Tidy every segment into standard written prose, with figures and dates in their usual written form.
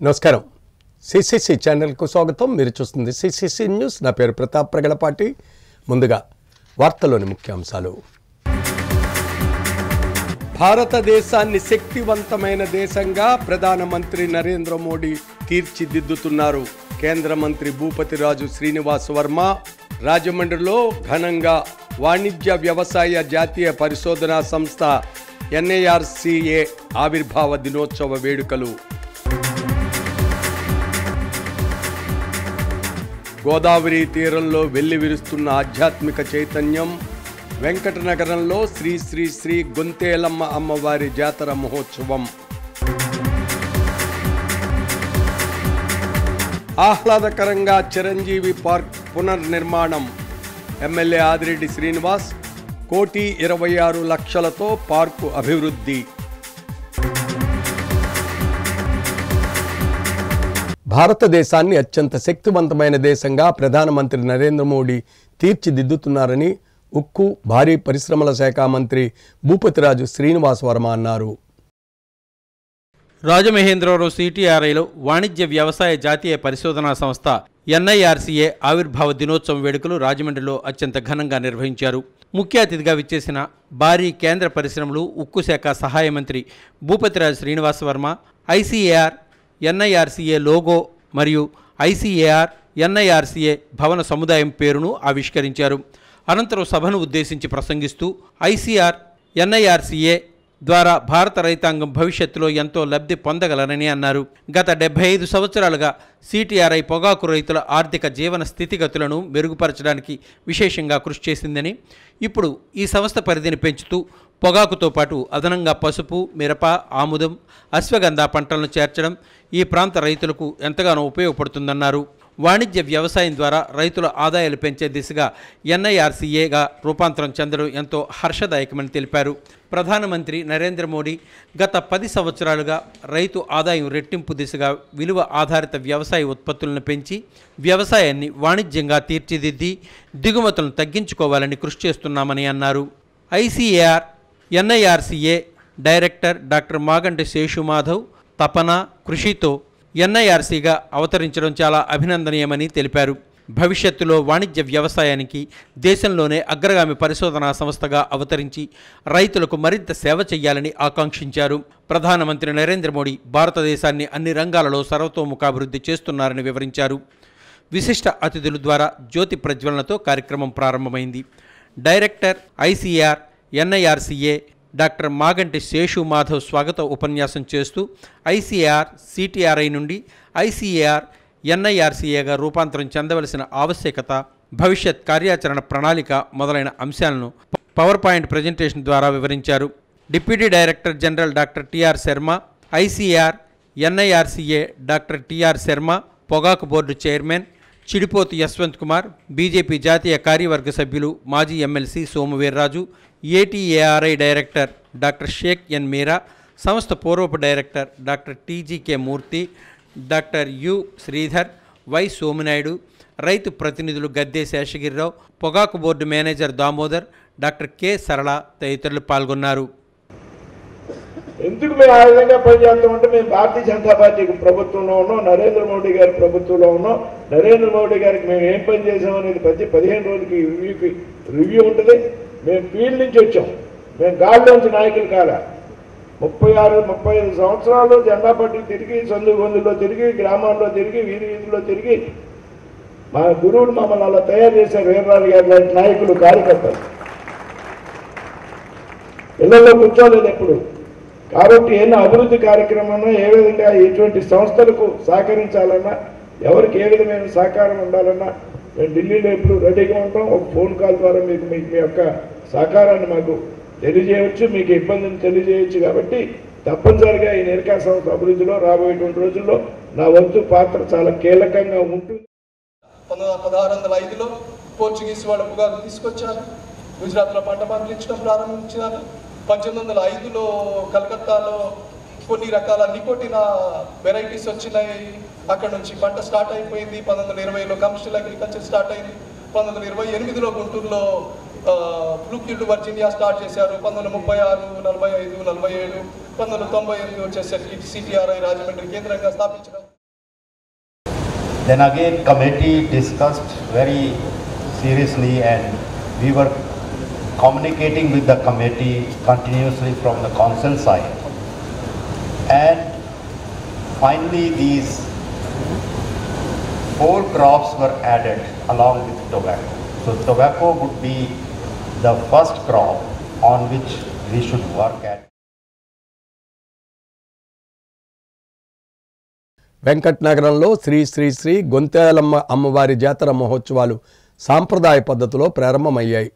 నమస్కారం. సిసిసి ఛానల్కు స్వాగతం. మీరు చూస్తుంది సిసిసి న్యూస్. నా పేరు ప్రతాప్ ప్రగడపాటి. ముందుగా వార్తలోని ముఖ్యాంశాలు. భారతదేశాన్ని శక్తివంతమైన దేశంగా ప్రధానమంత్రి నరేంద్ర మోడీ తీర్చిదిద్దుతున్నారు. కేంద్ర మంత్రి భూపతిరాజు శ్రీనివాస్ వర్మ రాజమండ్రిలో ఘనంగా వాణిజ్య వ్యవసాయ జాతీయ పరిశోధనా సంస్థ NIRCA ఆవిర్భావ దినోత్సవ వేడుకలు. గోదావరి తీరంలో వెల్లివిరుస్తున్న ఆధ్యాత్మిక చైతన్యం. వెంకటనగరంలో శ్రీ శ్రీ శ్రీ గొంతేలమ్మ అమ్మవారి జాతర మహోత్సవం. ఆహ్లాదకరంగా చిరంజీవి పార్క్ పునర్నిర్మాణం. ఎమ్మెల్యే ఆదిరెడ్డి శ్రీనివాస్ 1,26,00,000తో పార్కు అభివృద్ధి. భారతదేశాన్ని అత్యంత శక్తివంతమైన దేశంగా ప్రధానమంత్రి నరేంద్ర మోడీ తీర్చిదిద్దుతున్నారని ఉక్కు, భారీ పరిశ్రమల శాఖ మంత్రి భూపతిరాజు శ్రీనివాస్ వర్మ అన్నారు. రాజమహేంద్రవరం CTRIలో వాణిజ్య వ్యవసాయ జాతీయ పరిశోధనా సంస్థ NIRCA ఆవిర్భావ దినోత్సవం వేడుకలు రాజమండ్రిలో అత్యంత ఘనంగా నిర్వహించారు. ముఖ్య అతిథిగా విచ్చేసిన భారీ కేంద్ర పరిశ్రమలు, ఉక్కు శాఖ సహాయ మంత్రి Bhupathiraju Srinivas Varma ICAR NIRCA logo మరియు ICAR NIRCA భవన సముదాయం పేరును ఆవిష్కరించారు. అనంతరం సభను ఉద్దేశించి ప్రసంగిస్తూ ICAR NIRCA ద్వారా భారత రైతాంగం భవిష్యత్తులో ఎంతో లబ్ధి పొందగలరని అన్నారు. గత 75 సంవత్సరాలుగా CTRI పొగాకు రైతుల ఆర్థిక జీవన స్థితిగతులను మెరుగుపరచడానికి విశేషంగా కృషి చేసిందని, ఇప్పుడు ఈ సంస్థ పరిధిని పెంచుతూ పొగాకుతో పాటు అదనంగా పసుపు, మిరప, ఆముదం, అశ్వగంధ పంటలను చేర్చడం ఈ ప్రాంత రైతులకు ఎంతగానో ఉపయోగపడుతుందన్నారు. వాణిజ్య వ్యవసాయం ద్వారా రైతుల ఆదాయాలు పెంచే దిశగా NIRCAగా రూపాంతరం చెందడం ఎంతో హర్షదాయకమని తెలిపారు. ప్రధానమంత్రి నరేంద్ర మోడీ గత 10 సంవత్సరాలుగా రైతు ఆదాయం రెట్టింపు దిశగా విలువ ఆధారిత వ్యవసాయ ఉత్పత్తులను పెంచి వ్యవసాయాన్ని వాణిజ్యంగా తీర్చిదిద్ది దిగుమతులను తగ్గించుకోవాలని కృషి చేస్తున్నామని అన్నారు. ICAR NIRCA director doctor Maganti Seshumadhav తపన, కృషితో NIRCగా అవతరించడం చాలా అభినందనీయమని తెలిపారు. భవిష్యత్తులో వాణిజ్య వ్యవసాయానికి దేశంలోనే అగ్రగామి పరిశోధనా సంస్థగా అవతరించి రైతులకు మరింత సేవ చేయాలని ఆకాంక్షించారు. ప్రధానమంత్రి నరేంద్ర మోడీ భారతదేశాన్ని అన్ని రంగాలలో సర్వతోముఖాభివృద్ధి చేస్తున్నారని వివరించారు. విశిష్ట అతిథుల ద్వారా జ్యోతి ప్రజ్వలనతో కార్యక్రమం ప్రారంభమైంది. Director ICAR NIRCA doctor Maganti Seshu Madhav స్వాగత ఉపన్యాసం చేస్తూ ICAR CTRI నుండి ICAR NIRCAగా రూపాంతరం చెందవలసిన ఆవశ్యకత, భవిష్యత్ కార్యాచరణ ప్రణాళిక మొదలైన అంశాలను పవర్ పాయింట్ ప్రజెంటేషన్ ద్వారా వివరించారు. Deputy director general doctor TR Sharma, ICAR NIRCA doctor TR Sharma, పొగాకు board chairman Chidipothu Yashwant Kumar, BJP జాతీయ కార్యవర్గ సభ్యులు మాజీ MLC Somu Veerraju, ATARI director doctor Sheikh N Meera, సంస్థ పూర్వపు director doctor TGK Murthy, doctor U Sridhar, Y Sominaidu, రైతు ప్రతినిధులు గద్దే శేషగిరిరావు, పొగాకు board manager Damodar, doctor K Sarala తదితరులు పాల్గొన్నారు. ఎందుకు మేము ఆ విధంగా పనిచేస్తామంటే మేము భారతీయ జనతా పార్టీకి ప్రభుత్వంలో ఉన్నాం, నరేంద్ర మోడీ గారి ప్రభుత్వంలో ఉన్నాం. నరేంద్ర మోడీ గారికి మేము ఏం పని చేసామనేది ప్రతి 15 రోజులకి రివ్యూ ఉంటుంది. మేము ఫీల్డ్ నుంచి వచ్చాం, మేము గాలిలోంచి నాయకులు కాల. 36-35 సంవత్సరాలు జెండా పట్టి తిరిగి, సందు గొంతుల్లో తిరిగి, గ్రామాల్లో తిరిగి, వీధిలో తిరిగి మా గురువులు మమ్మల్ని అలా తయారు చేశారు. వీర్రాజు గారు లాంటి నాయకులు, కార్యకర్తలు ఇళ్లలో కూర్చోలేదు ఎప్పుడు. కాబట్టి ఎన్నో అభివృద్ధి కార్యక్రమాలను ఏ విధంగా ఎటువంటి సంస్థలకు సహకరించాలన్నా, ఎవరికి ఏ విధమైన సహకారం ఉండాలన్నా మేము ఢిల్లీలో ఎప్పుడు రెడీగా ఉంటాం. ఒక ఫోన్ కాల్ ద్వారా మీకు మీ యొక్క సహకారాన్ని మాకు తెలియజేయవచ్చు, మీకు ఇబ్బందిని తెలియజేయవచ్చు. కాబట్టి తప్పనిసరిగా ఈ నిర్కా సంస్థ అభివృద్ధిలో రాబోయేటువంటి రోజుల్లో నా వంతు పాత్ర చాలా కీలకంగా ఉంటుంది. 1605లో పోర్చుగీస్ వాళ్ళ పొగాకు తీసుకొచ్చారు. గుజరాత్లో పంట పండించడం ప్రారంభించారు. 1805లో కలకత్తాలో కొన్ని రకాల నికోటిన్ వెరైటీస్ వచ్చినాయి. అక్కడ నుంచి పంట స్టార్ట్ అయిపోయింది. 1920లో కమర్షియల్ అగ్రికల్చర్ స్టార్ట్ అయింది. 1928లో గుంటూరులో ఫ్లూక్యూల్డ్ వర్జీనియా స్టార్ట్ చేశారు. 1936, 45, 47 1998 వచ్చేసరికి సిటిఆర్ఐ రాజమండ్రి కేంద్రంగా స్థాపించడం. Then again committee discussed very seriously and we were communicating with the committee continuously from the council side. And finally these 4 crops were added along with tobacco. So tobacco would be the first crop on which we should work at. Venkat నగరంలో శ్రీ శ్రీ శ్రీ గొంతేలమ్మ అమ్మవారి జాతర మహోత్సవాలు సాంప్రదాయ పద్ధతిలో ప్రారంభమయ్యాయి.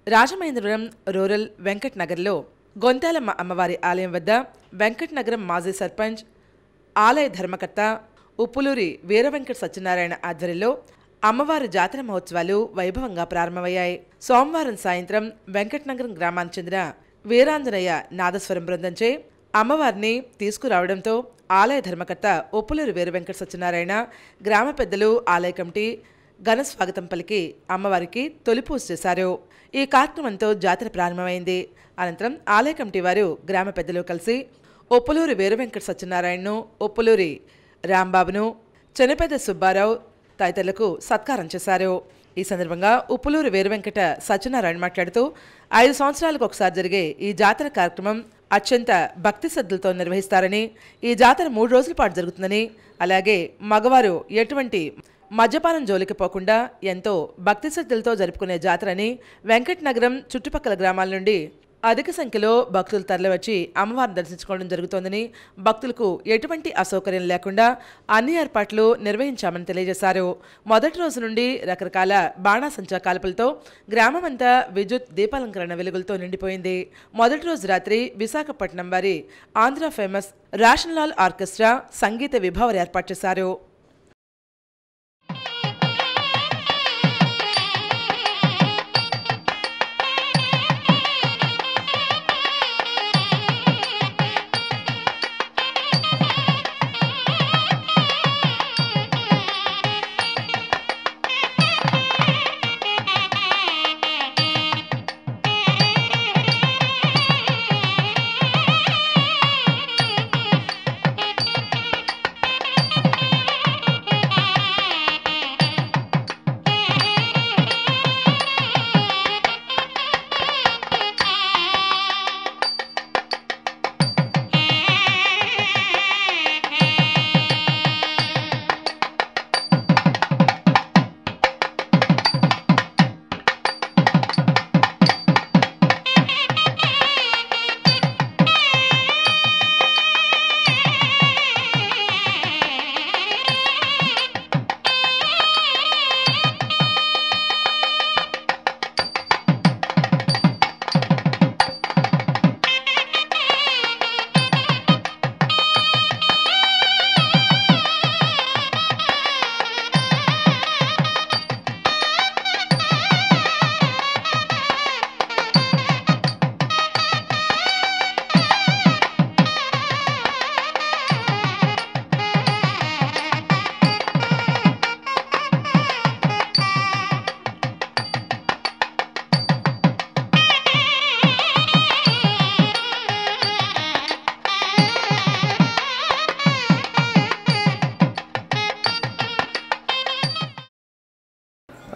Rajamahendravaram rural Venkat నగర్లో గొంతేలమ్మ అమ్మవారి ఆలయం వద్ద వెంకట్ నగరం మాజీ సర్పంచ్ ఆలయ ధర్మకర్త ఉప్పులూరి వీరవెంకట సత్యనారాయణ ఆధ్వర్యంలో అమ్మవారి జాతర మహోత్సవాలు వైభవంగా ప్రారంభమయ్యాయి. సోమవారం సాయంత్రం వెంకట్ నగరం గ్రామానికి చెందిన వీరాంజనేయ నాదస్వరం బృందంచే అమ్మవారిని తీసుకురావడంతో ఆలయ ధర్మకర్త ఉప్పులూరి వీరవెంకట సత్యనారాయణ, గ్రామ పెద్దలు, ఆలయ కమిటీ ఘన స్వాగతం పలికి అమ్మవారికి తొలి పూజ చేశారు. ఈ కార్యక్రమంతో జాతర ప్రారంభమైంది. అనంతరం ఆలయ కమిటీ వారు గ్రామ పెద్దలు కలిసి ఉప్పులూరి వీరవెంకట సత్యనారాయణను, ఉప్పులూరి రాంబాబును, చెనపెద్ద సుబ్బారావు తదితరులకు సత్కారం చేశారు. ఈ సందర్భంగా ఉప్పులూరి వీరవెంకట సత్యనారాయణ మాట్లాడుతూ 5 సంవత్సరాలకు ఒకసారి జరిగే ఈ జాతర కార్యక్రమం అత్యంత భక్తి శ్రద్ధలతో నిర్వహిస్తారని, ఈ జాతర 3 రోజుల పాటు జరుగుతుందని, అలాగే మగవారు ఎటువంటి మద్యపానం జోలికి పోకుండా ఎంతో భక్తి శ్రద్ధలతో జరుపుకునే జాతరని, వెంకట్ నగరం చుట్టుపక్కల గ్రామాల నుండి అధిక సంఖ్యలో భక్తులు తరలివచ్చి అమ్మవారిని దర్శించుకోవడం జరుగుతోందని, భక్తులకు ఎటువంటి అసౌకర్యం లేకుండా అన్ని ఏర్పాట్లు నిర్వహించామని తెలియజేశారు. మొదటి రోజు నుండి రకరకాల బాణాసంచా కాల్పులతో గ్రామమంతా విద్యుత్ దీపాలంకరణ వెలుగులతో నిండిపోయింది. మొదటి రోజు రాత్రి విశాఖపట్నం వారి ఆంధ్ర ఫేమస్ రాషన్లాల్ ఆర్కెస్ట్రా సంగీత విభావరి ఏర్పాటు చేశారు.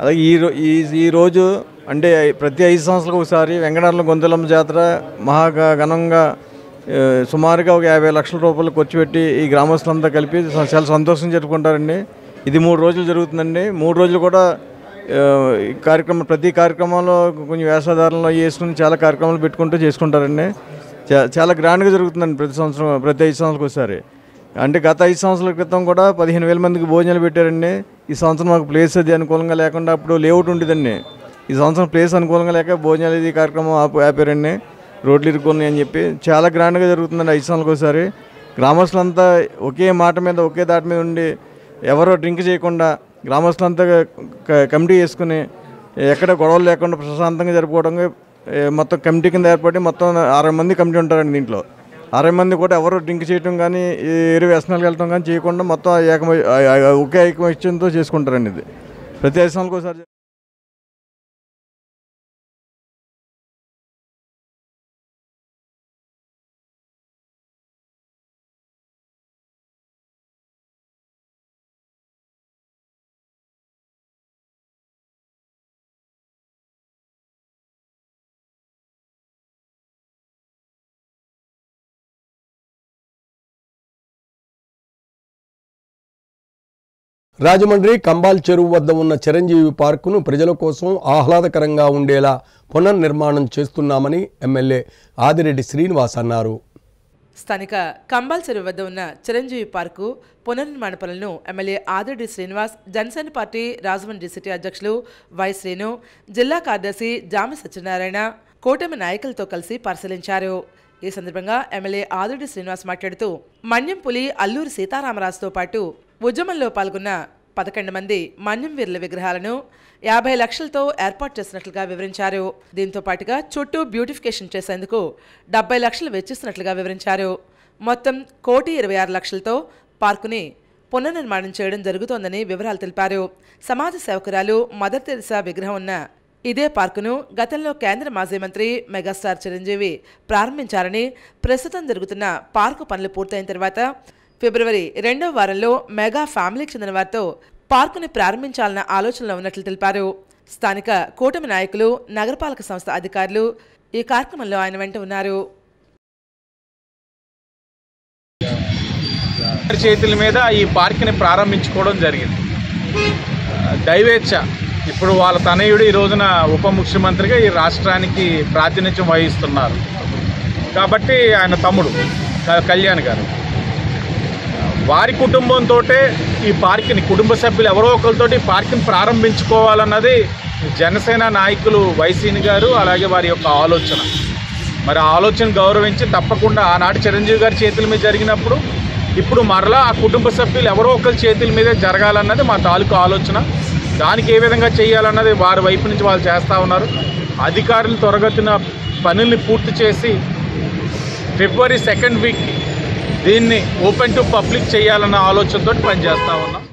అలాగే ఈ రోజు అంటే ప్రతి 5 సంవత్సరాలకు ఒకసారి వెంకటనగరం గొంతెలమ్మ జాతర మహా ఘనంగా సుమారుగా ఒక 50 లక్షల రూపాయలు ఖర్చు పెట్టి ఈ గ్రామస్తులంతా కలిపి చాలా సంతోషం జరుపుకుంటారండి. ఇది 3 రోజులు జరుగుతుందండి. 3 రోజులు కూడా ప్రతి కార్యక్రమంలో కొంచెం వేషధారణలో వేసుకుని చాలా కార్యక్రమాలు పెట్టుకుంటూ చేసుకుంటారండి. చాలా గ్రాండ్గా జరుగుతుందండి ప్రతి 5 సంవత్సరాలకు ఒకసారి. అంటే గత 5 సంవత్సరాల క్రితం కూడా 15,000 మందికి భోజనాలు పెట్టారండి. ఈ సంవత్సరం మాకు ప్లేస్ అది అనుకూలంగా లేకుండా అప్పుడు లేఅవుట్ ఉండేదండి. ఈ సంవత్సరం ప్లేస్ అనుకూలంగా లేక భోజనాలు ఇది కార్యక్రమం ఆపారండి. రోడ్లు ఇరుక్కున్నాయి అని చెప్పి చాలా గ్రాండ్గా జరుగుతుందండి 5 సంవత్సరాలకు ఒకసారి. గ్రామస్తులంతా ఒకే మాట మీద ఒకే దాటి మీద ఉండి ఎవరో డ్రింక్ చేయకుండా గ్రామస్తులంతా కమిటీ వేసుకుని ఎక్కడ గొడవలు లేకుండా ప్రశాంతంగా జరుపుకోవడంగా మొత్తం కమిటీ కింద ఏర్పడి మొత్తం 60 మంది కమిటీ ఉంటారండి. దీంట్లో 60 మంది కూడా ఎవరు డ్రింక్ చేయటం కానీ ఏరే వ్యసనాలకు వెళ్ళటం కానీ చేయకుండా మొత్తం ఒకే ఐకమత్యంతో చేసుకుంటారండి. ఇది ప్రతి 5 సంవత్సరాలకు ఒకసారి. రాజమండ్రి కంబాల్ చెరువు వద్ద ఉన్న చిరంజీవి పార్కును ప్రజల కోసం ఆహ్లాదకరంగా ఉండేలా పునర్నిర్మాణం చేస్తున్నామని ఎమ్మెల్యే ఆదిరెడ్డి శ్రీనివాస్ అన్నారు. స్థానిక కంబాల్ చెరువు వద్ద ఉన్న చిరంజీవి పార్కు పునర్నిర్మాణ పనులను MLA Adireddy Srinivas, Janasena party Rajahmundry city అధ్యక్షులు వై శ్రీను, జిల్లా కార్యదర్శి జామి సత్యనారాయణ, కూటమి నాయకులతో కలిసి పరిశీలించారు. ఈ సందర్భంగా ఎమ్మెల్యే ఆదిరెడ్డి శ్రీనివాస్ మాట్లాడుతూ మన్యం పులి అల్లూరి సీతారామరాజుతో పాటు ఉద్యమంలో పాల్గొన్న 11 మంది మన్యం వీరుల విగ్రహాలను 50 లక్షలతో ఏర్పాటు చేసినట్లుగా వివరించారు. దీంతో పాటుగా చుట్టూ బ్యూటిఫికేషన్ చేసేందుకు 70 లక్షలు వెచ్చిస్తున్నట్లుగా వివరించారు. మొత్తం 1,26,00,000తో పార్కుని పునర్నిర్మాణం చేయడం జరుగుతోందని వివరాలు తెలిపారు. సమాజ సేవకురాలు మదర్ తెరిసా విగ్రహం ఉన్న ఇదే పార్కును గతంలో కేంద్ర మాజీ మంత్రి మెగాస్టార్ చిరంజీవి ప్రారంభించారని, ప్రస్తుతం జరుగుతున్న పార్కు పనులు పూర్తయిన తర్వాత ఫిబ్రవరి 2వ వారంలో మెగా ఫ్యామిలీకి చెందిన వారితో పార్కుని ప్రారంభించాలన్న ఆలోచనలో ఉన్నట్లు తెలిపారు. స్థానిక కూటమి నాయకులు, నగరపాలక సంస్థ అధికారులు ఈ కార్యక్రమంలో ఆయన వెంట ఉన్నారు. చేతుల మీద ఈ పార్క్ని ప్రారంభించుకోవడం జరిగింది. దైవేచ్ఛ. ఇప్పుడు వాళ్ళ తనయుడు ఈ రోజున ఉప ముఖ్యమంత్రిగా ఈ రాష్ట్రానికి ప్రాతినిధ్యం వహిస్తున్నారు కాబట్టి ఆయన తమ్ముడు కళ్యాణ్ గారు వారి కుటుంబంతో ఈ పార్క్ని, కుటుంబ సభ్యులు ఎవరో ఒకరితోటి ఈ పార్క్ని ప్రారంభించుకోవాలన్నది జనసేన నాయకులు వైసీని గారు, అలాగే వారి యొక్క ఆలోచన. మరి ఆ ఆలోచన గౌరవించి తప్పకుండా ఆనాటి చిరంజీవి గారి చేతుల మీద జరిగినప్పుడు ఇప్పుడు మరలా ఆ కుటుంబ సభ్యులు ఎవరో ఒకరి చేతుల మీదే జరగాలన్నది మా తాలూకు ఆలోచన. దానికి ఏ విధంగా చేయాలన్నది వారి వైపు నుంచి వాళ్ళు చేస్తూ ఉన్నారు. అధికారులు త్వరగతిన పనుల్ని పూర్తి చేసి ఫిబ్రవరి 2nd వీక్ దీన్ని ఓపెన్ టు పబ్లిక్ చేయాలన్న ఆలోచనతో పనిచేస్తూ ఉన్నాం.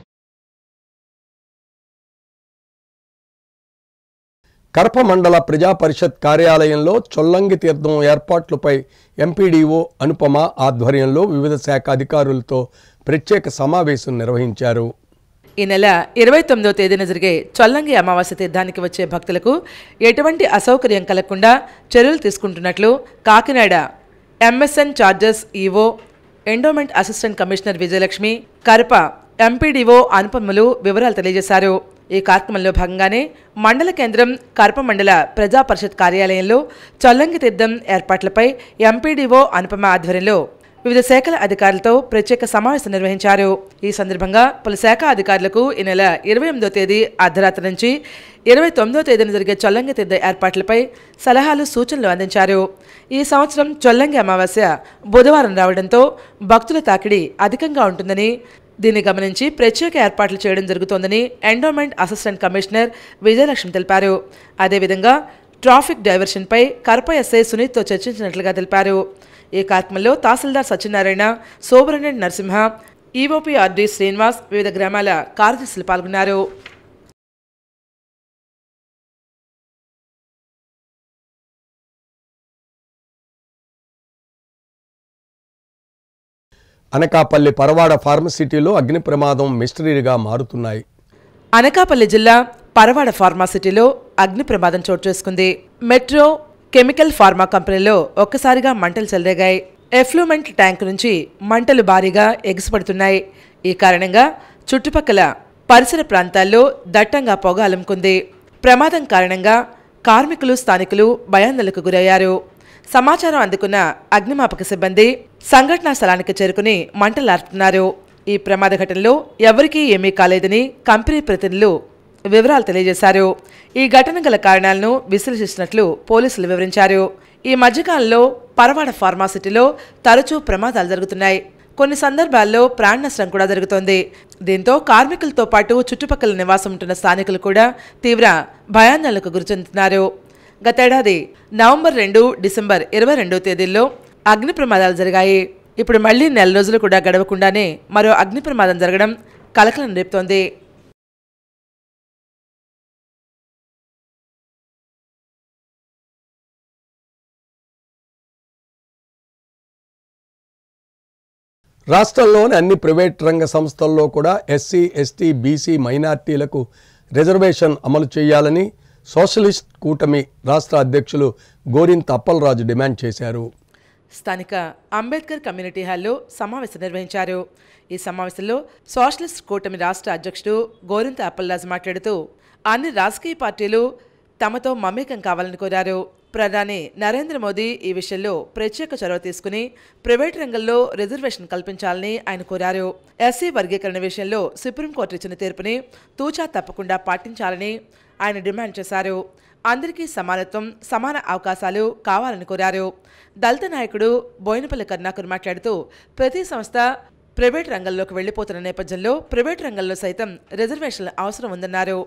కడప మండల ప్రజా పరిషత్ కార్యాలయంలో చొల్లంగి తీర్థం ఏర్పాట్లపై ఎంపీడీఓ అనుపమ ఆధ్వర్యంలో వివిధ శాఖ అధికారులతో ప్రత్యేక సమావేశం నిర్వహించారు. ఈ నెల 29వ తేదీన జరిగే చొల్లంగి అమావాస్య తీర్థానికి వచ్చే భక్తులకు ఎటువంటి అసౌకర్యం కలగకుండా చర్యలు తీసుకుంటున్నట్లు Kakinada MSN charges EO, endowment assistant commissioner Vijayalakshmi, Kadapa MPDO అనుపమలు వివరాలు తెలియజేశారు. ఈ కార్యక్రమంలో భాగంగానే మండల కేంద్రం కడప మండల ప్రజా పరిషత్ కార్యాలయంలో చొల్లంగి తీర్థం ఏర్పాట్లపై ఎంపీడీఓ అనుపమ ఆధ్వర్యంలో వివిధ శాఖల అధికారులతో ప్రత్యేక సమావేశం నిర్వహించారు. ఈ సందర్భంగా పలు శాఖ అధికారులకు ఈ నెల 28వ తేదీ అర్ధరాత్రి నుంచి 29వ తేదీన జరిగే చొల్లంగి తీర్థ ఏర్పాట్లపై సలహాలు, సూచనలు అందించారు. ఈ సంవత్సరం చొల్లంగి అమావాస్య బుధవారం రావడంతో భక్తుల తాకిడి అధికంగా ఉంటుందని, దీన్ని గమనించి ప్రత్యేక ఏర్పాట్లు చేయడం జరుగుతోందని ఎండోమెంట్ అసిస్టెంట్ కమిషనర్ విజయలక్ష్మి తెలిపారు. అదేవిధంగా ట్రాఫిక్ డైవర్షన్పై కడప ఎస్ఐ సునీత్తో చర్చించినట్లుగా తెలిపారు. ఈ కార్యక్రమంలో tahsildar Satyanarayana, superintendent Narasimha, EOP RD Srinivas, వివిధ గ్రామాల కార్యదర్శులు పాల్గొన్నారు. అనకాపల్లి పరవాడ ఫార్మసిటీలో అగ్ని ప్రమాదం మిస్టరీగా మారుతున్నాయి. అనకాపల్లి జిల్లా పరవాడ ఫార్మాసిటీలో అగ్ని ప్రమాదం చోటు చేసుకుంది. మెట్రో కెమికల్ ఫార్మా కంపెనీలో ఒక్కసారిగా మంటలు చెలరేగాయి. ఎఫ్లూమెంట్ ట్యాంక్ నుంచి మంటలు భారీగా ఎగిసిపడుతున్నాయి. ఈ కారణంగా చుట్టుపక్కల పరిసర ప్రాంతాల్లో దట్టంగా పొగ అలుముకుంది. ప్రమాదం కారణంగా కార్మికులు, స్థానికులు భయాందోళనకు గురయ్యారు. సమాచారం అందుకున్న అగ్నిమాపక సిబ్బంది సంఘటనా స్థలానికి చేరుకుని మంటలార్పుతున్నారు. ఈ ప్రమాద ఘటనలో ఎవరికీ ఏమీ కాలేదని కంపెనీ ప్రతినిధులు వివరాలు తెలియజేశారు. ఈ ఘటన గల కారణాలను విశ్లేషిస్తున్నట్లు పోలీసులు వివరించారు. ఈ మధ్యకాలంలో పరవాడ ఫార్మాసిటీలో తరచూ ప్రమాదాలు జరుగుతున్నాయి. కొన్ని సందర్భాల్లో ప్రాణ నష్టం కూడా జరుగుతోంది. దీంతో కార్మికులతో పాటు చుట్టుపక్కల నివాసం ఉంటున్న స్థానికులు కూడా తీవ్ర భయాందోళనకు గురిచెందుతున్నారు. గతేడాది నవంబర్ 2, డిసెంబర్ 22 తేదీల్లో అగ్ని ప్రమాదాలు జరిగాయి. ఇప్పుడు మళ్లీ నెల రోజులు కూడా గడవకుండానే మరో అగ్ని ప్రమాదం జరగడం కలకలం రేపుతోంది. రాష్ట్రంలోని అన్ని ప్రైవేట్ రంగ సంస్థల్లో కూడా ఎస్సీ, ఎస్టీ, బీసీ, మైనార్టీలకు రిజర్వేషన్ అమలు చేయాలని సోషలిస్ట్ కూటమి రాష్ట్ర అధ్యక్షులు గోరింత అప్పలరాజు డిమాండ్ చేశారు. స్థానిక అంబేద్కర్ కమ్యూనిటీ హాల్లో సమావేశం నిర్వహించారు. ఈ సమావేశంలో సోషలిస్ట్ కూటమి రాష్ట్ర అధ్యక్షుడు గోరింత అప్పలరాజు మాట్లాడుతూ అన్ని రాజకీయ పార్టీలు తమతో మమేకం కావాలని కోరారు. ప్రధాని నరేంద్ర మోదీ ఈ విషయంలో ప్రత్యేక చొరవ తీసుకుని ప్రైవేట్ రంగంలో రిజర్వేషన్ కల్పించాలని ఆయన కోరారు. ఎస్సీ వర్గీకరణ విషయంలో సుప్రీంకోర్టు ఇచ్చిన తీర్పుని తూచా తప్పకుండా పాటించాలని ఆయన డిమాండ్ చేశారు. అందరికీ సమానత్వం, సమాన అవకాశాలు కావాలని కోరారు. దళిత నాయకుడు బోయినపల్లి కరుణాకర్ మాట్లాడుతూ ప్రతి సంస్థ ప్రైవేట్ రంగంలోకి వెళ్లిపోతున్న నేపథ్యంలో ప్రైవేట్ రంగంలో సైతం రిజర్వేషన్ల అవసరం ఉందన్నారు.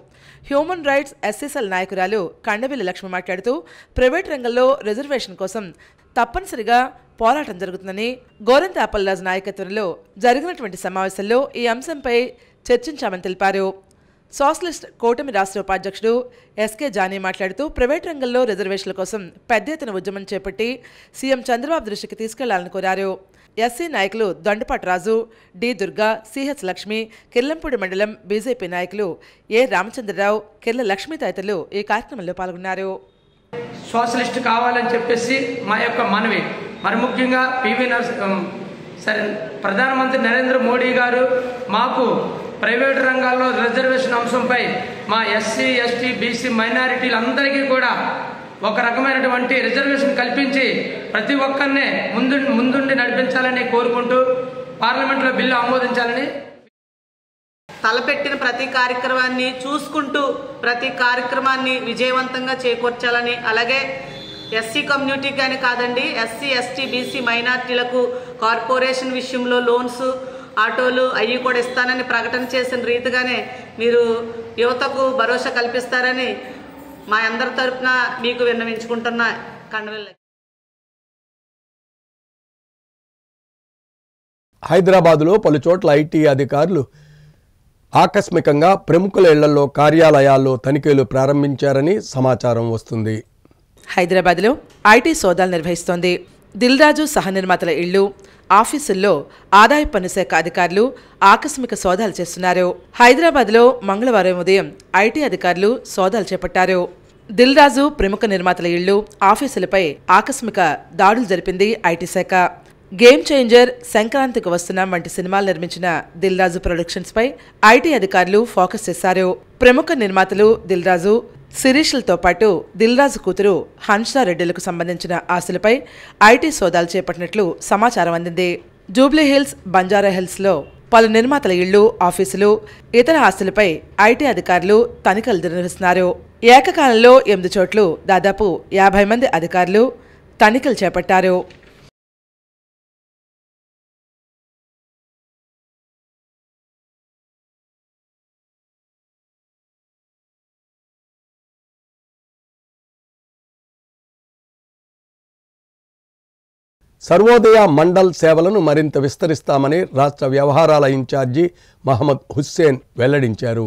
హ్యూమన్ రైట్స్ ఎస్ఎస్ఎల్ నాయకురాలు కండవిల్లి లక్ష్మి మాట్లాడుతూ ప్రైవేట్ రంగంలో రిజర్వేషన్ కోసం తప్పనిసరిగా పోరాటం జరుగుతుందని, గోరంత అప్పలరాజు నాయకత్వంలో జరిగినటువంటి సమావేశంలో ఈ అంశంపై చర్చించామని తెలిపారు. సోషలిస్ట్ కూటమి రాష్ట్ర ఉపాధ్యక్షుడు ఎస్కే జానీ మాట్లాడుతూ ప్రైవేట్ రంగంలో రిజర్వేషన్ల కోసం పెద్ద ఎత్తున ఉద్యమం చేపట్టి సీఎం చంద్రబాబు దృష్టికి తీసుకెళ్లాలని కోరారు. ఎస్సీ నాయకులు దొండపాటి రాజు, డి దుర్గా, సిహెచ్ లక్ష్మి, కిర్లంపూడి మండలం బీజేపీ నాయకులు ఏ రామచంద్రరావు, కిర్ల లక్ష్మి తదితరులు ఈ కార్యక్రమంలో పాల్గొన్నారు. సోషలిస్ట్ కావాలని చెప్పేసి మా యొక్క మనవి. మరి ముఖ్యంగా ప్రధానమంత్రి నరేంద్ర మోడీ గారు మాకు ప్రైవేటు రంగాల్లో రిజర్వేషన్ అంశంపై మా ఎస్సీ, ఎస్టీ, బీసీ మైనారిటీలందరికీ కూడా ఒక రకమైనటువంటి రిజర్వేషన్ కల్పించి ప్రతి ఒక్కరినే ముందుండి నడిపించాలని కోరుకుంటూ పార్లమెంట్లో బిల్లు ఆమోదించాలని తలపెట్టిన ప్రతి కార్యక్రమాన్ని చూసుకుంటూ ప్రతి కార్యక్రమాన్ని విజయవంతంగా చేకూర్చాలని, అలాగే ఎస్సీ కమ్యూనిటీకి అని కాదండి, ఎస్సీ, ఎస్టీ, బీసీ మైనార్టీలకు కార్పొరేషన్ విషయంలో లోన్స్, ఆటోలు అవి కూడా ఇస్తానని ప్రకటన చేసిన రీతిగానే మీరు యువతకు భరోసా కల్పిస్తారని మా అందరి తరఫున మీకు విన్నవించుకుంటున్న కండవెల్లి. హైదరాబాదులో పలుచోట్ల ఐటీ అధికారులు ఆకస్మికంగా ప్రముఖుల ఇళ్లలో కార్యాలయాల్లో తనిఖీలు ప్రారంభించారని సమాచారం వస్తుంది. హైదరాబాద్లో ఐటీ సోదాలు నిర్వహిస్తోంది. దిల్రాజు సహనిర్మాతల ఇళ్లు, ఆఫీసుల్లో ఆదాయ పన్ను శాఖ అధికారులు ఆకస్మిక సోదాలు చేస్తున్నారు. హైదరాబాద్లో మంగళవారం ఉదయం ఐటీ అధికారులు సోదాలు చేపట్టారు. దిల్రాజు ప్రముఖ నిర్మాతల ఇళ్లు, ఆఫీసులపై ఆకస్మిక దాడులు జరిపింది ఐటీ శాఖ. గేమ్ చేంజర్, సంక్రాంతికి వస్తున్నాం వంటి సినిమాలు నిర్మించిన దిల్రాజు ప్రొడక్షన్స్ పై ఐటీ అధికారులు ఫోకస్ చేశారు. ప్రముఖ నిర్మాతలు దిల్రాజు, శిరీష్లతో పాటు దిల్రాజు కూతురు హన్షా రెడ్డిలకు సంబంధించిన ఆస్తులపై ఐటీ సోదాలు చేపట్టినట్లు సమాచారం అందింది. జూబ్లీహిల్స్, బంజారాహిల్స్లో పలు నిర్మాతల ఇళ్లు, ఆఫీసులు, ఇతర ఆస్తులపై ఐటీ అధికారులు తనిఖీలు నిర్వహిస్తున్నారు. ఏకకాలంలో 8 చోట్లు దాదాపు 50 మంది అధికారులు తనిఖీలు చేపట్టారు. సర్వోదయ మండల్ సేవలను మరింత విస్తరిస్తామని రాష్ట్ర వ్యవహారాల ఇన్ఛార్జి మహమ్మద్ హుస్సేన్ వెల్లడించారు.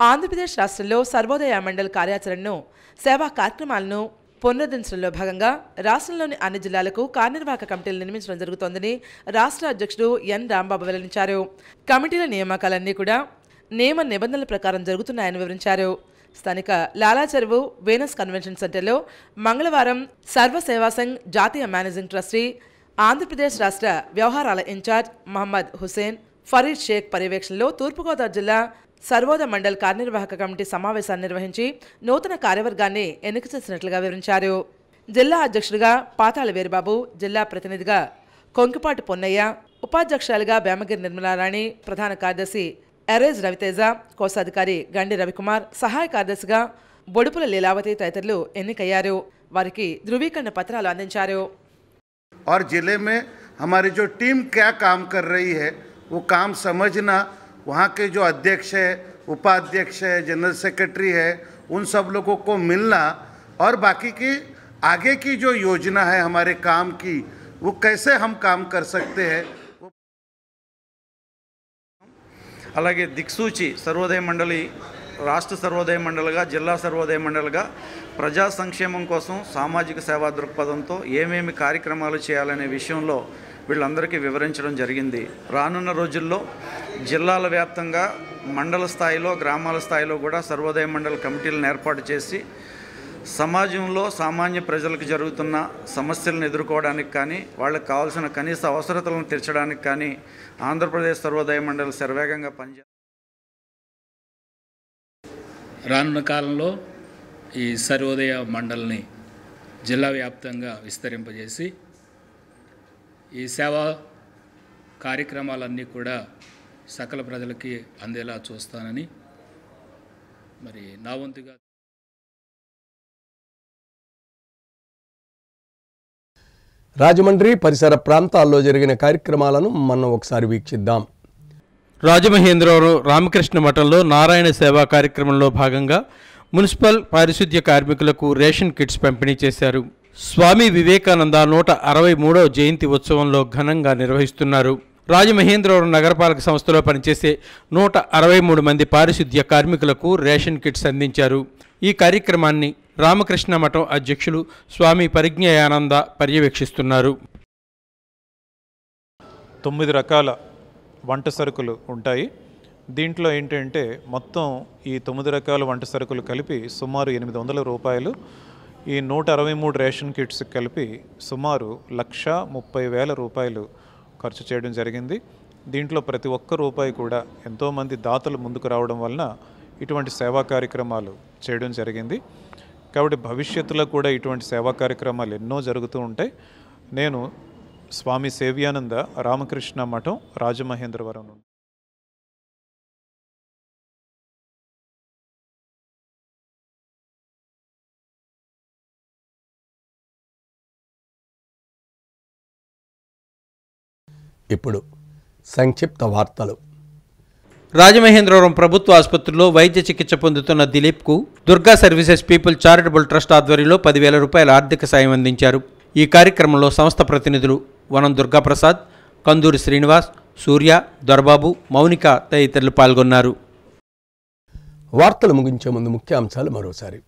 ఆంధ్రప్రదేశ్ రాష్ట్రంలో సర్వోదయ మండల్ కార్యాచరణను, సేవా కార్యక్రమాలను పునరుద్ధరించడంలో భాగంగా రాష్ట్రంలోని అన్ని జిల్లాలకు కార్యనిర్వాహక కమిటీలు నిర్మించడం జరుగుతోందని రాష్ట్ర అధ్యక్షుడు ఎన్ రాంబాబు వెల్లడించారు. కమిటీల నియామకాలన్నీ కూడా నియమ నిబంధనల ప్రకారం జరుగుతున్నాయని వివరించారు. స్థానిక లాలా చెరువు వీనస్ కన్వెన్షన్ సెంటర్లో మంగళవారం సర్వసేవా సంఘ్ జాతీయ మేనేజింగ్ ట్రస్టీ, ఆంధ్రప్రదేశ్ రాష్ట్ర వ్యవహారాల ఇన్ఛార్జ్ మహమ్మద్ హుస్సేన్ ఫరీద్ షేక్ పర్యవేక్షణలో తూర్పుగోదావరి జిల్లా సర్వోదయ మండల్ కార్యనిర్వాహక కమిటీ సమావేశాన్ని నిర్వహించి నూతన కార్యవర్గాన్ని ఎన్నిక చేసినట్లుగా వివరించారు. జిల్లా అధ్యక్షుడిగా పాతాళ వీరబాబు, జిల్లా ప్రతినిధిగా కొంకిపాటి పొన్నయ్య, ఉపాధ్యక్షురాలుగా వేమగిరి నిర్మలారాణి, ప్రధాన కార్యదర్శి ఎరేజ్ రవితేజ, కోశాధికారి గండి రవికుమార్, సహాయ కార్యదర్శిగా బొడుపుల లీలావతి తదితరులు ఎన్నికయ్యారు. వారికి ధృవీకరణ పత్రాలు అందించారు. और जिले में हमारी जो टीम क्या काम कर रही है वो काम समझना, वहाँ के जो अध्यक्ष है, उपाध्यक्ष है, जनरल सेक्रेटरी है, उन सब लोगों को मिलना और बाकी की आगे की जो योजना है हमारे काम की, वो कैसे हम काम कर सकते हैं. అలాగే దిక్సూచి సర్వోదయ మండలి రాష్ట్ర సర్వోదయ మండలిగా, జిల్లా సర్వోదయ మండలిగా ప్రజా సంక్షేమం కోసం సామాజిక సేవా దృక్పథంతో ఏమేమి కార్యక్రమాలు చేయాలనే విషయంలో వీళ్ళందరికీ వివరించడం జరిగింది. రానున్న రోజుల్లో జిల్లాల వ్యాప్తంగా మండల స్థాయిలో, గ్రామాల స్థాయిలో కూడా సర్వోదయ మండలి కమిటీలను ఏర్పాటు చేసి సమాజంలో సామాన్య ప్రజలకు జరుగుతున్న సమస్యలను ఎదుర్కోవడానికి కానీ వాళ్ళకి కావాల్సిన కనీస అవసరతలను తీర్చడానికి కానీ ఆంధ్రప్రదేశ్ సర్వోదయ మండలి శరవేగంగా పనిచేస్తుంది. రానున్న కాలంలో ఈ సర్వోదయ మండలిని జిల్లా వ్యాప్తంగా విస్తరింపజేసి ఈ సేవా కార్యక్రమాలన్నీ కూడా సకల ప్రజలకి అందేలా చూస్తానని మరి నా వంతుగా రాజమండ్రి పరిసర ప్రాంతాల్లో జరిగిన కార్యక్రమాలను మనం ఒకసారి వీక్షిద్దాం. రాజమహేంద్రవరం రామకృష్ణ మఠంలో నారాయణ సేవా కార్యక్రమంలో భాగంగా మున్సిపల్ పారిశుద్ధ్య కార్మికులకు రేషన్ కిట్స్ పంపిణీ చేశారు. స్వామి వివేకానంద 163వ జయంతి ఉత్సవంలో ఘనంగా నిర్వహిస్తున్నారు. రాజమహేంద్రవరం నగరపాలక సంస్థలో పనిచేసే 163 మంది పారిశుద్ధ్య కార్మికులకు రేషన్ కిట్స్ అందించారు. ఈ కార్యక్రమాన్ని రామకృష్ణ మఠం అధ్యక్షులు స్వామి పరిజ్ఞయానంద పర్యవేక్షిస్తున్నారు. 9 రకాల వంట సరుకులు ఉంటాయి. దీంట్లో ఏంటంటే మొత్తం ఈ 9 రకాల వంట సరుకులు కలిపి సుమారు 800 రూపాయలు. ఈ 163 రేషన్ కిట్స్ కలిపి సుమారు 1,30,000 రూపాయలు ఖర్చు చేయడం జరిగింది. దీంట్లో ప్రతి ఒక్క రూపాయి కూడా ఎంతోమంది దాతలు ముందుకు రావడం వలన ఇటువంటి సేవా కార్యక్రమాలు చేయడం జరిగింది. కాబట్టి భవిష్యత్తులో కూడా ఇటువంటి సేవా కార్యక్రమాలు ఎన్నో జరుగుతూ ఉంటాయి. నేను స్వామి సేవ్యానంద రామకృష్ణ మఠం రాజమహేంద్రవరం నుండి. ఇప్పుడు సంక్షిప్త వార్తలు. రాజమహేంద్రవరం ప్రభుత్వ ఆసుపత్రిలో వైద్య చికిత్స పొందుతున్న దిలీప్కు Durga services people charitable trust ఆధ్వర్యంలో 10,000 రూపాయల ఆర్థిక సాయం అందించారు. ఈ కార్యక్రమంలో సంస్థ ప్రతినిధులు వనం దుర్గాప్రసాద్, కందూరి శ్రీనివాస్, సూర్య, దొరబాబు, మౌనిక తదితరులు పాల్గొన్నారు. వార్తలు ముగించే ముందు ముఖ్యాంశాలు మరోసారి.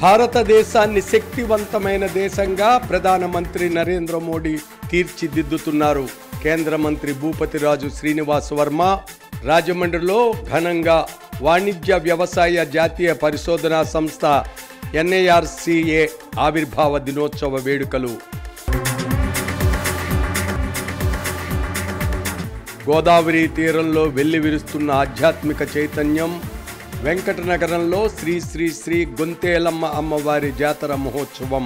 భారతదేశాన్ని శక్తివంతమైన దేశంగా ప్రధానమంత్రి నరేంద్ర మోడీ తీర్చిదిద్దుతున్నారు. కేంద్ర మంత్రి భూపతిరాజు శ్రీనివాస్ వర్మ రాజమండ్రిలో ఘనంగా వాణిజ్య వ్యవసాయ జాతీయ పరిశోధనా సంస్థ NIRCA ఆవిర్భావ దినోత్సవ వేడుకలు. గోదావరి తీరంలో వెల్లివిరుస్తున్న ఆధ్యాత్మిక చైతన్యం. వెంకటనగరంలో శ్రీ శ్రీ శ్రీ గొంతేలమ్మ అమ్మవారి జాతర మహోత్సవం.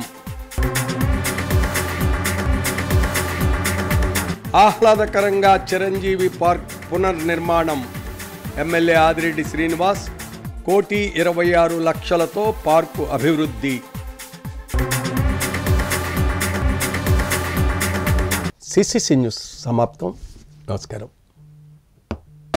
ఆహ్లాదకరంగా చిరంజీవి పార్క్ పునర్నిర్మాణం. ఎమ్మెల్యే ఆదిరెడ్డి శ్రీనివాస్ 1,26,00,000తో పార్కు అభివృద్ధి. CCC న్యూస్ సమాప్తం. నమస్కారం.